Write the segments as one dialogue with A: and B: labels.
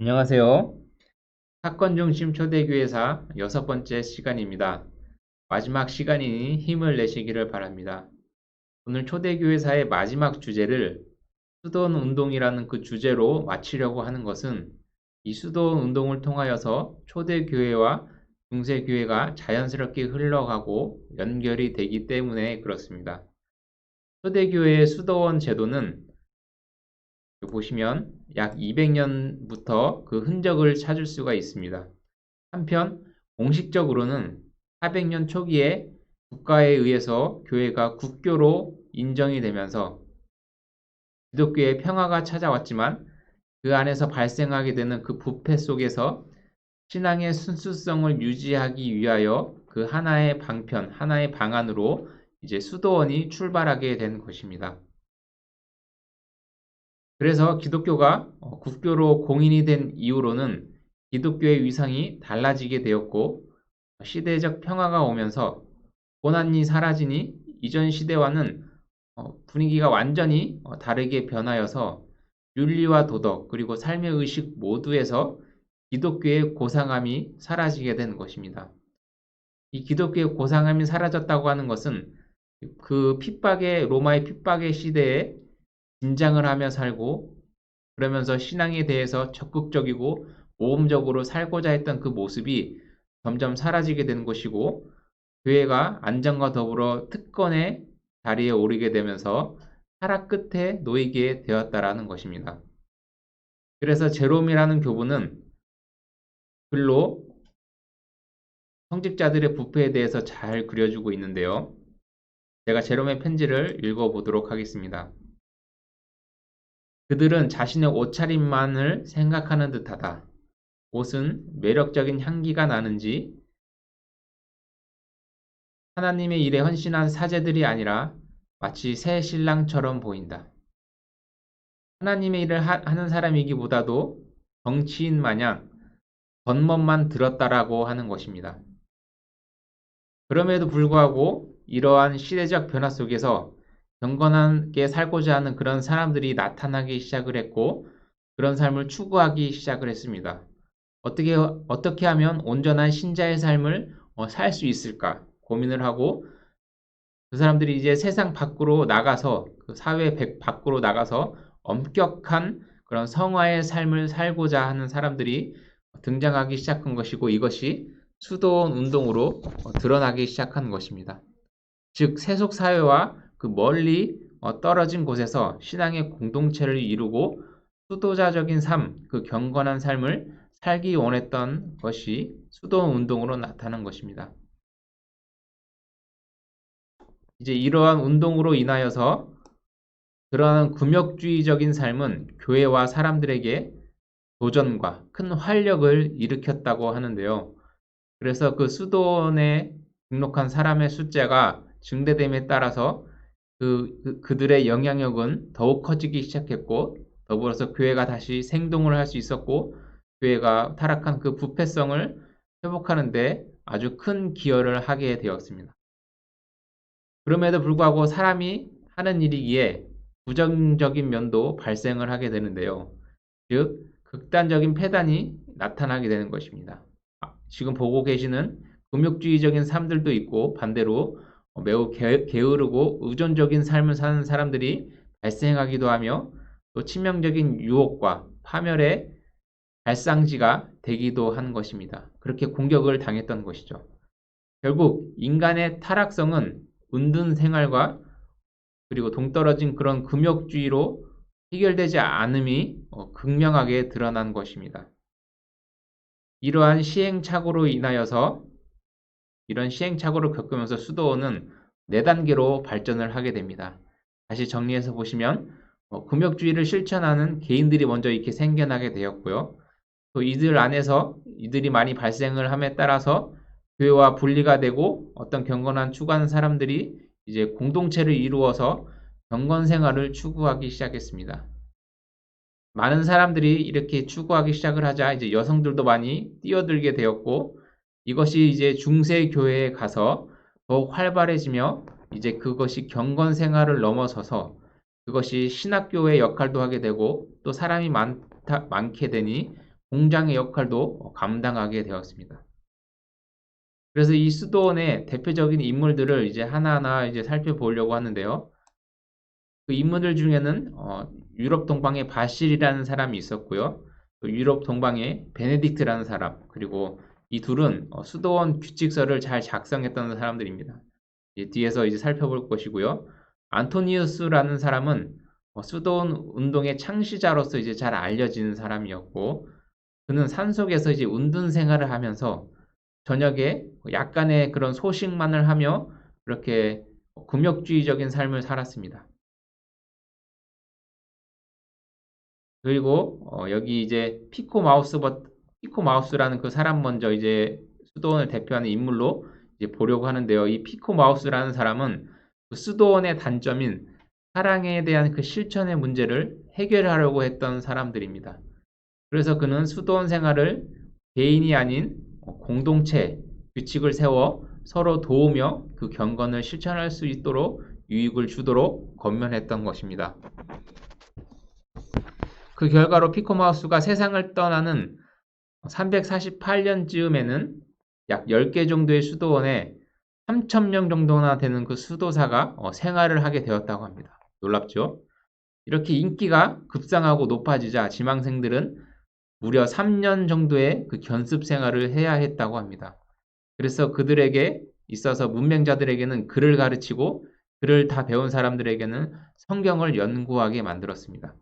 A: 안녕하세요. 사건 중심 초대교회사 6번째 시간입니다. 마지막 시간이니 힘을 내시기를 바랍니다. 오늘 초대교회사의 마지막 주제를 수도원 운동이라는 그 주제로 마치려고 하는 것은 이 수도원 운동을 통하여서 초대교회와 중세교회가 자연스럽게 흘러가고 연결이 되기 때문에 그렇습니다. 초대교회의 수도원 제도는 보시면 약 200년부터 그 흔적을 찾을 수가 있습니다. 한편 공식적으로는 400년 초기에 국가에 의해서 교회가 국교로 인정이 되면서 기독교의 평화가 찾아왔지만 그 안에서 발생하게 되는 그 부패 속에서 신앙의 순수성을 유지하기 위하여 그 하나의 방편, 하나의 방안으로 이제 수도원이 출발하게 된 것입니다. 그래서 기독교가 국교로 공인이 된 이후로는 기독교의 위상이 달라지게 되었고 시대적 평화가 오면서 고난이 사라지니 이전 시대와는 분위기가 완전히 다르게 변하여서 윤리와 도덕 그리고 삶의 의식 모두에서 기독교의 고상함이 사라지게 된 것입니다. 이 기독교의 고상함이 사라졌다고 하는 것은 그 로마의 핍박의 시대에 긴장을 하며 살고 그러면서 신앙에 대해서 적극적이고 모험적으로 살고자 했던 그 모습이 점점 사라지게 된 것이고 교회가 안정과 더불어 특권의 자리에 오르게 되면서 타락 끝에 놓이게 되었다라는 것입니다. 그래서 제롬이라는 교부는 글로 성직자들의 부패에 대해서 잘 그려주고 있는데요. 제가 제롬의 편지를 읽어보도록 하겠습니다. 그들은 자신의 옷차림만을 생각하는 듯하다. 옷은 매력적인 향기가 나는지 하나님의 일에 헌신한 사제들이 아니라 마치 새 신랑처럼 보인다. 하나님의 일을 하는 사람이기보다도 정치인 마냥 겉멋만 들었다라고 하는 것입니다. 그럼에도 불구하고 이러한 시대적 변화 속에서 경건하게 살고자 하는 그런 사람들이 나타나기 시작을 했고 그런 삶을 추구하기 시작을 했습니다. 어떻게 하면 온전한 신자의 삶을 살 수 있을까 고민을 하고 그 사람들이 이제 세상 밖으로 나가서 그 사회 밖으로 나가서 엄격한 그런 성화의 삶을 살고자 하는 사람들이 등장하기 시작한 것이고 이것이 수도원 운동으로 드러나기 시작한 것입니다. 즉 세속 사회와 그 멀리 떨어진 곳에서 신앙의 공동체를 이루고 수도자적인 삶, 그 경건한 삶을 살기 원했던 것이 수도원 운동으로 나타난 것입니다. 이제 이러한 운동으로 인하여서 그러한 금욕주의적인 삶은 교회와 사람들에게 도전과 큰 활력을 일으켰다고 하는데요. 그래서 그 수도원에 등록한 사람의 숫자가 증대됨에 따라서 그들의 영향력은 더욱 커지기 시작했고 더불어서 교회가 다시 생동을 할 수 있었고 교회가 타락한 그 부패성을 회복하는 데 아주 큰 기여를 하게 되었습니다. 그럼에도 불구하고 사람이 하는 일이기에 부정적인 면도 발생을 하게 되는데요. 즉 극단적인 패단이 나타나게 되는 것입니다. 지금 보고 계시는 금욕주의적인 삶들도 있고 반대로 매우 게으르고 의존적인 삶을 사는 사람들이 발생하기도 하며 또 치명적인 유혹과 파멸의 발상지가 되기도 한 것입니다. 그렇게 공격을 당했던 것이죠. 결국 인간의 타락성은 은둔 생활과 그리고 동떨어진 그런 금욕주의로 해결되지 않음이 극명하게 드러난 것입니다. 이러한 시행착오로 인하여서 이런 시행착오를 겪으면서 수도원은 4단계로 발전을 하게 됩니다. 다시 정리해서 보시면 금욕주의를 실천하는 개인들이 먼저 이렇게 생겨나게 되었고요. 또 이들 안에서 이들이 많이 발생을 함에 따라서 교회와 분리가 되고 어떤 경건한 추구하는 사람들이 이제 공동체를 이루어서 경건 생활을 추구하기 시작했습니다. 많은 사람들이 이렇게 추구하기 시작을 하자 이제 여성들도 많이 뛰어들게 되었고 이것이 이제 중세 교회에 가서 더욱 활발해지며 이제 그것이 경건 생활을 넘어서서 그것이 신학교의 역할도 하게 되고 또 사람이 많게 되니 공장의 역할도 감당하게 되었습니다. 그래서 이 수도원의 대표적인 인물들을 이제 하나하나 이제 살펴보려고 하는데요. 그 인물들 중에는 유럽 동방의 바실이라는 사람이 있었고요. 또 유럽 동방의 베네딕트라는 사람, 그리고 이 둘은 수도원 규칙서를 잘 작성했던 사람들입니다. 뒤에서 이제 살펴볼 것이고요. 안토니우스라는 사람은 수도원 운동의 창시자로서 이제 잘 알려지는 사람이었고, 그는 산속에서 이제 운동 생활을 하면서 저녁에 약간의 그런 소식만을 하며 그렇게 금욕주의적인 삶을 살았습니다. 그리고 여기 이제 피코마우스라는 그 사람 먼저 이제 수도원을 대표하는 인물로 이제 보려고 하는데요. 이 피코마우스라는 사람은 그 수도원의 단점인 사랑에 대한 그 실천의 문제를 해결하려고 했던 사람들입니다. 그래서 그는 수도원 생활을 개인이 아닌 공동체 규칙을 세워 서로 도우며 그 경건을 실천할 수 있도록 유익을 주도록 권면했던 것입니다. 그 결과로 피코마우스가 세상을 떠나는 348년쯤에는 약 10개 정도의 수도원에 3,000명 정도나 되는 그 수도사가 생활을 하게 되었다고 합니다. 놀랍죠? 이렇게 인기가 급상하고 높아지자 지망생들은 무려 3년 정도의 그 견습 생활을 해야 했다고 합니다. 그래서 그들에게 있어서 문맹자들에게는 글을 가르치고 글을 다 배운 사람들에게는 성경을 연구하게 만들었습니다.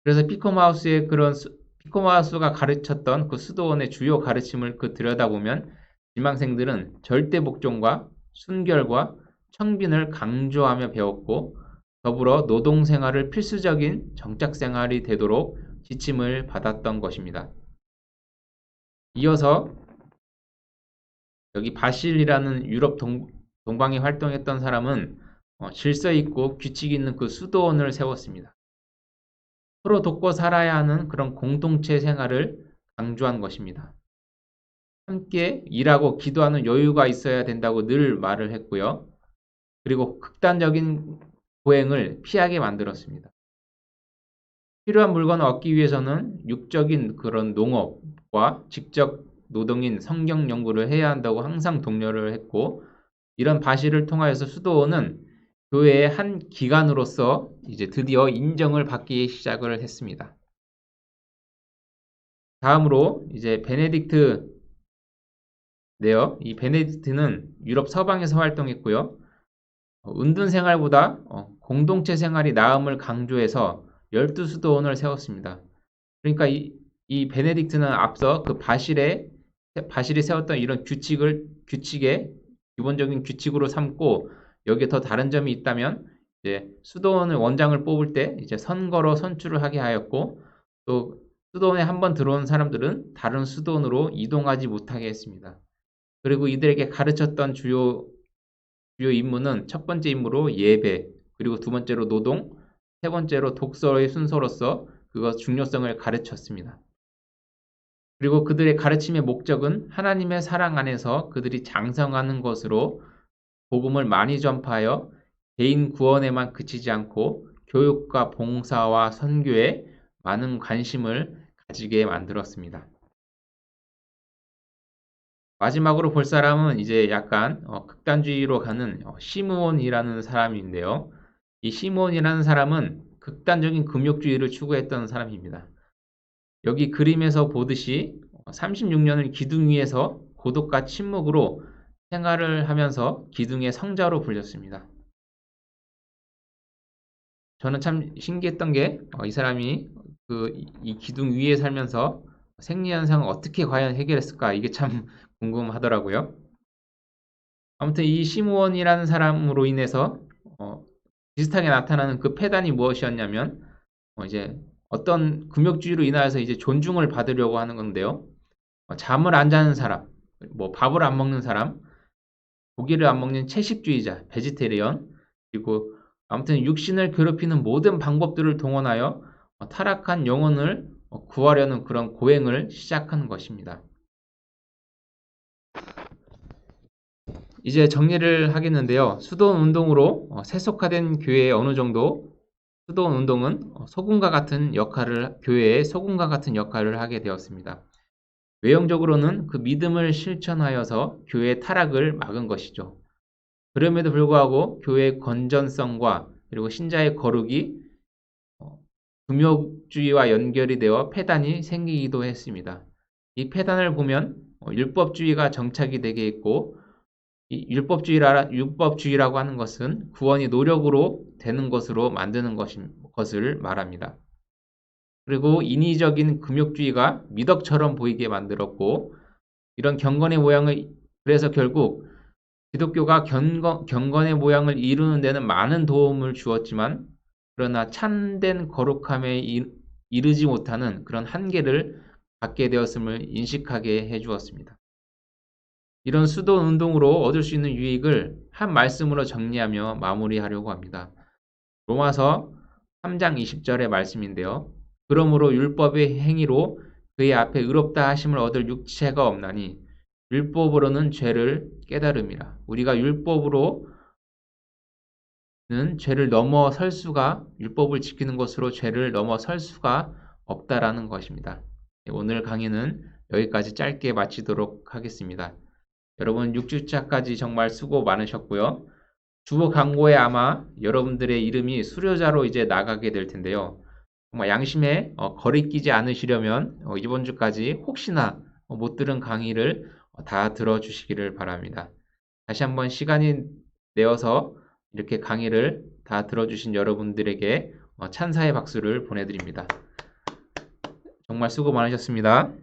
A: 그래서 피코마우스가 가르쳤던 그 수도원의 주요 가르침을 들여다보면 지망생들은 절대 복종과 순결과 청빈을 강조하며 배웠고 더불어 노동생활을 필수적인 정착생활이 되도록 지침을 받았던 것입니다. 이어서 여기 바실이라는 유럽 동방에 활동했던 사람은 질서 있고 규칙 있는 그 수도원을 세웠습니다. 서로 돕고 살아야 하는 그런 공동체 생활을 강조한 것입니다. 함께 일하고 기도하는 여유가 있어야 된다고 늘 말을 했고요. 그리고 극단적인 고행을 피하게 만들었습니다. 필요한 물건을 얻기 위해서는 육적인 그런 농업과 직접 노동인 성경 연구를 해야 한다고 항상 독려를 했고, 이런 바실을 통하여서 수도원은 교회의 한 기관으로서 이제 드디어 인정을 받기 시작을 했습니다. 다음으로 이제 베네딕트네요. 이 베네딕트는 유럽 서방에서 활동했고요. 은둔 생활보다 공동체 생활이 나음을 강조해서 12수도원을 세웠습니다. 그러니까 이 베네딕트는 앞서 그 바실이 세웠던 이런 규칙의 기본적인 규칙으로 삼고, 여기에 더 다른 점이 있다면 이제 수도원의 원장을 뽑을 때 이제 선거로 선출을 하게 하였고, 또 수도원에 한번 들어온 사람들은 다른 수도원으로 이동하지 못하게 했습니다. 그리고 이들에게 가르쳤던 주요 임무는 첫 번째 임무로 예배, 그리고 두 번째로 노동, 세 번째로 독서의 순서로서 그것 중요성을 가르쳤습니다. 그리고 그들의 가르침의 목적은 하나님의 사랑 안에서 그들이 장성하는 것으로 복음을 많이 전파하여 개인 구원에만 그치지 않고 교육과 봉사와 선교에 많은 관심을 가지게 만들었습니다. 마지막으로 볼 사람은 이제 약간 극단주의로 가는 시므온이라는 사람인데요. 이 시므온이라는 사람은 극단적인 금욕주의를 추구했던 사람입니다. 여기 그림에서 보듯이 36년을 기둥 위에서 고독과 침묵으로 생활을 하면서 기둥의 성자로 불렸습니다. 저는 참 신기했던 게 이 사람이 이 기둥 위에 살면서 생리현상을 어떻게 과연 해결했을까, 이게 참 궁금하더라고요. 아무튼 이 시므온이라는 사람으로 인해서 비슷하게 나타나는 그 폐단이 무엇이었냐면 이제 어떤 금욕주의로 인하여서 이제 존중을 받으려고 하는 건데요. 잠을 안 자는 사람, 뭐 밥을 안 먹는 사람, 고기를 안 먹는 채식주의자, 베지테리언, 그리고 아무튼 육신을 괴롭히는 모든 방법들을 동원하여 타락한 영혼을 구하려는 그런 고행을 시작한 것입니다. 이제 정리를 하겠는데요. 수도원 운동으로 세속화된 교회에 어느 정도 수도원 운동은 교회의 소금과 같은 역할을 하게 되었습니다. 외형적으로는 그 믿음을 실천하여서 교회의 타락을 막은 것이죠. 그럼에도 불구하고 교회의 건전성과 그리고 신자의 거룩이 금욕주의와 연결이 되어 폐단이 생기기도 했습니다. 이 폐단을 보면 율법주의가 정착이 되게 했고, 이 율법주의라고 하는 것은 구원이 노력으로 되는 것으로 만드는 것을 말합니다. 그리고 인위적인 금욕주의가 미덕처럼 보이게 만들었고, 이런 경건의 모양을 그래서 결국 기독교가 경건의 모양을 이루는 데는 많은 도움을 주었지만, 그러나 참된 거룩함에 이르지 못하는 그런 한계를 갖게 되었음을 인식하게 해주었습니다. 이런 수도 운동으로 얻을 수 있는 유익을 한 말씀으로 정리하며 마무리하려고 합니다. 로마서 3장 20절의 말씀인데요. 그러므로 율법의 행위로 그의 앞에 의롭다 하심을 얻을 육체가 없나니 율법으로는 죄를 깨달음이라. 우리가 율법을 지키는 것으로 죄를 넘어설 수가 없다라는 것입니다. 오늘 강의는 여기까지 짧게 마치도록 하겠습니다. 여러분 6주차까지 정말 수고 많으셨고요. 주보 광고에 아마 여러분들의 이름이 수료자로 이제 나가게 될 텐데요. 정말 양심에 거리끼지 않으시려면 이번 주까지 혹시나 못 들은 강의를 다 들어주시기를 바랍니다. 다시 한번 시간이 내어서 이렇게 강의를 다 들어주신 여러분들에게 찬사의 박수를 보내드립니다. 정말 수고 많으셨습니다.